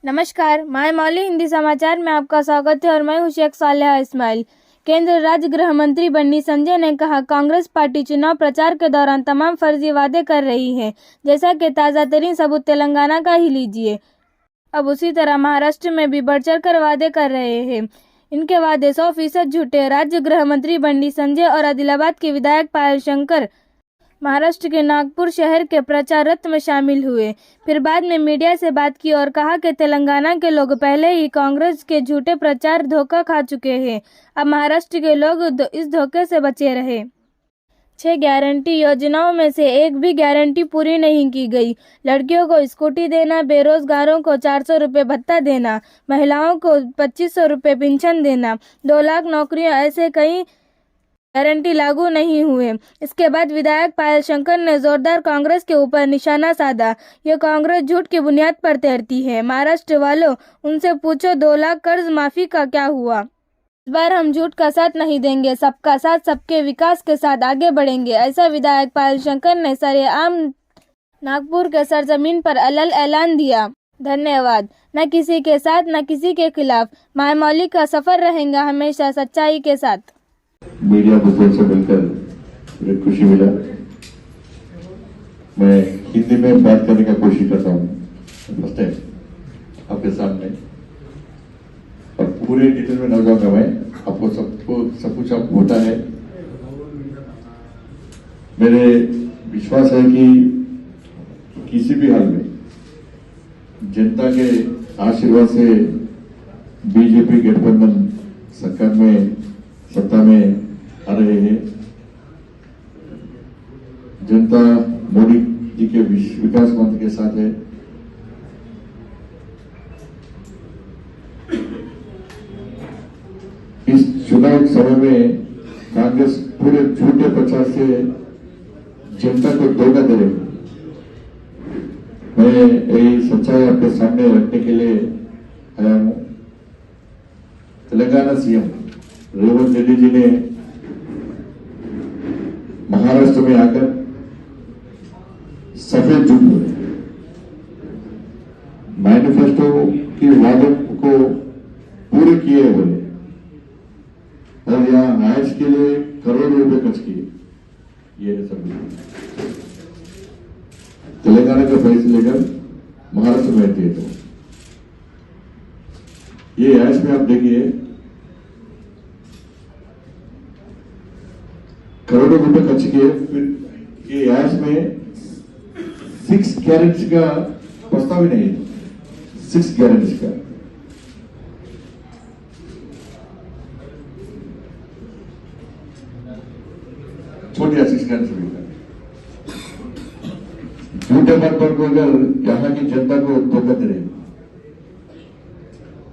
नमस्कार, मैं मौली हिंदी समाचार में आपका स्वागत है और मैं हूं शेख सालेहा इस्माइल। केंद्र राज्य गृह मंत्री बन्नी संजय ने कहा, कांग्रेस पार्टी चुनाव प्रचार के दौरान तमाम फर्जी वादे कर रही है। जैसा कि ताज़ा तरीन सबूत तेलंगाना का ही लीजिए। अब उसी तरह महाराष्ट्र में भी बढ़ चढ़ कर वादे कर रहे हैं। इनके वादे 100% झूठे। राज्य गृह मंत्री बन्नी संजय और आदिलाबाद के विधायक पायल शंकर महाराष्ट्र के नागपुर शहर के प्रचार रथ में शामिल हुए। फिर बाद में मीडिया से बात की और कहा कि तेलंगाना के लोग पहले ही कांग्रेस के झूठे प्रचार धोखा खा चुके हैं। अब महाराष्ट्र के लोग इस धोखे से बचे रहे। 6 गारंटी योजनाओं में से एक भी गारंटी पूरी नहीं की गई। लड़कियों को स्कूटी देना, बेरोजगारों को 400 रुपये भत्ता देना, महिलाओं को 2500 रुपये पेंशन देना, 2 लाख नौकरियां, ऐसे कई गारंटी लागू नहीं हुए। इसके बाद विधायक पायल शंकर ने जोरदार कांग्रेस के ऊपर निशाना साधा। ये कांग्रेस झूठ की बुनियाद पर तैरती है। महाराष्ट्र वालों, उनसे पूछो 2 लाख कर्ज माफी का क्या हुआ। इस बार हम झूठ का साथ नहीं देंगे, सबका साथ, सबके विकास के साथ आगे बढ़ेंगे, ऐसा विधायक पायल शंकर ने सरेआम नागपुर के सरजमीन पर ऐलान दिया। धन्यवाद। न किसी के साथ न किसी के खिलाफ, माय मौली का सफर रहेगा हमेशा सच्चाई के साथ। मीडिया दोस्तों से मिलकर मुझे खुशी मिला। मैं हिंदी में बात करने का कोशिश करता हूँ फर्स्ट टाइम आपके सामने, और पूरे डिटेल में न जाऊंगा मैं। आपको सब कुछ आप होता है। मेरे विश्वास है कि किसी भी हाल में जनता के आशीर्वाद से बीजेपी गठबंधन सरकार में सत्ता में आ रहे हैं। जनता मोदी जी के विकास मंत्र के साथ है। इस चुनाव समय में कांग्रेस पूरे झूठे प्रचार से जनता को धोखा दे रही है। मैं यही सच्चाई आपके सामने रखने के लिए आया हूं। तेलंगाना सीएम रेवंत रेड्डी जी ने महाराष्ट्र में आकर सफेद झूठ बोले, मैनिफेस्टो की वादों को पूरे किए बोले, और यहाँ आज के लिए करोड़ों रुपए खर्च किए। ये सब तेलंगाना का पैसे लेकर महाराष्ट्र में दिए। तो ये आज में आप देखिए, करोड़ों रुपए खर्च किए। फिर ये आज में 6 गारंटी का प्रस्ताव ही नहीं है। 6 गारंटी का छोड़ दिया। 6 गारंटी झूठे बात पर अगर यहाँ की जनता को धोखा दे रहे।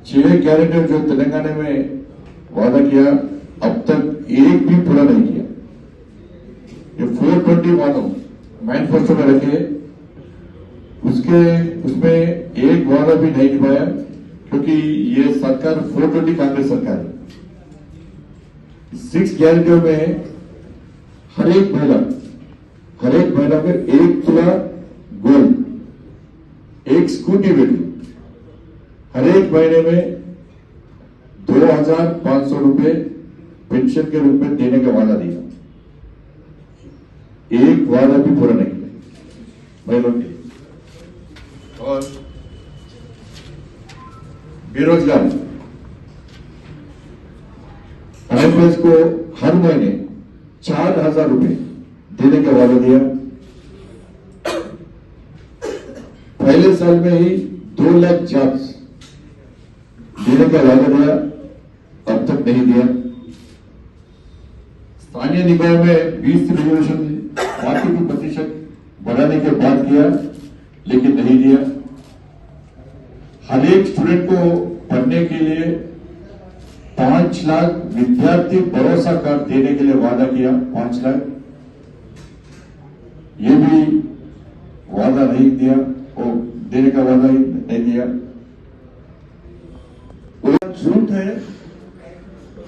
6 गारंटी जो तेलंगाना में वादा किया, अब तक एक भी पूरा नहीं किया। ये 420 वालों मैनिफेस्टो में रखे, उसमें एक वादा भी नहीं निभाया, क्योंकि ये सरकार 420 कांग्रेस सरकार है। 6 गारंटियों में हर एक महिला में 1 तुला गोल्ड, 1 स्कूटी बेटी, हर एक महीने में 2500 रुपए पेंशन के रूप में देने का वादा दिया। एक वादा भी पूरा नहीं किया महिलाओं के लिए। और बेरोजगार अनएम्प्लॉयज को हर महीने 4000 रुपए देने का वादा दिया। पहले साल में ही 2 लाख जॉब्स देने का वादा दिया, अब तक नहीं दिया। स्थानीय निकाय में 20 रिजर्वेशन 40% बढ़ाने के बाद किया, लेकिन नहीं दिया। हर एक स्टूडेंट को पढ़ने के लिए 5 लाख विद्यार्थी भरोसा कार्ड देने के लिए वादा किया, 5 लाख। ये भी वादा नहीं दिया, वो देने का वादा ही नहीं दिया। झूठ है।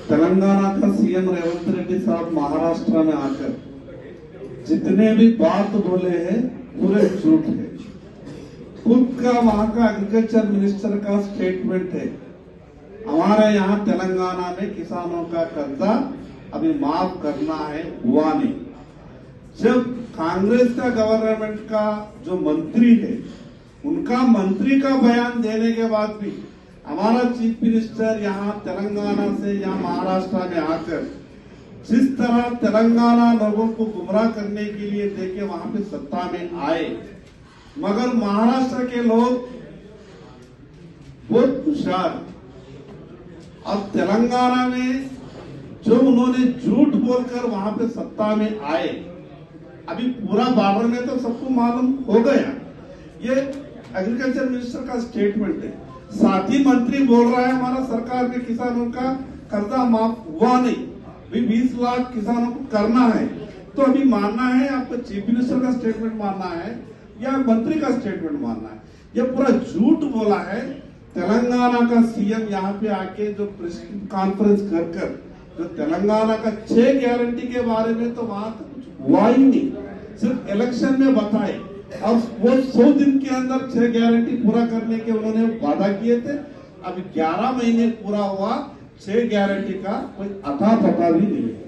तेलंगाना का सीएम रेवंत रेड्डी साहब महाराष्ट्र में आकर जितने भी बात बोले हैं पूरे झूठ है। खुद का वहां का एग्रीकल्चर मिनिस्टर का स्टेटमेंट है, हमारे यहाँ तेलंगाना में किसानों का कर्जा अभी माफ करना है, हुआ नहीं। जब कांग्रेस का गवर्नमेंट का जो मंत्री है, उनका मंत्री का बयान देने के बाद भी हमारा चीफ मिनिस्टर यहाँ तेलंगाना से यहाँ महाराष्ट्र में आकर जिस तरह तेलंगाना लोगों को गुमराह करने के लिए देखे वहां पे सत्ता में आए, मगर महाराष्ट्र के लोग बहुत होशियार। अब तेलंगाना में जो उन्होंने झूठ बोलकर वहां पे सत्ता में आए, अभी पूरा बॉर्डर में तो सबको मालूम हो गया। ये एग्रीकल्चर मिनिस्टर का स्टेटमेंट है, साथ ही मंत्री बोल रहा है हमारा सरकार के किसानों का कर्जा माफ हुआ नहीं, भी 20 लाख किसानों को करना है। तो अभी मानना है आपको चीफ मिनिस्टर का स्टेटमेंट मानना है या मंत्री का स्टेटमेंट मानना है? ये पूरा झूठ बोला है। तेलंगाना का सीएम यहाँ पे आके जो प्रेस कॉन्फ्रेंस कर जो तेलंगाना का 6 गारंटी के बारे में तो वहां तक कुछ हुआ ही नहीं, सिर्फ इलेक्शन में बताए और वो 100 दिन के अंदर 6 गारंटी पूरा करने के उन्होंने वादा किए थे। अभी 11 महीने पूरा हुआ, 6 गारंटी का कोई अता पता भी नहीं है।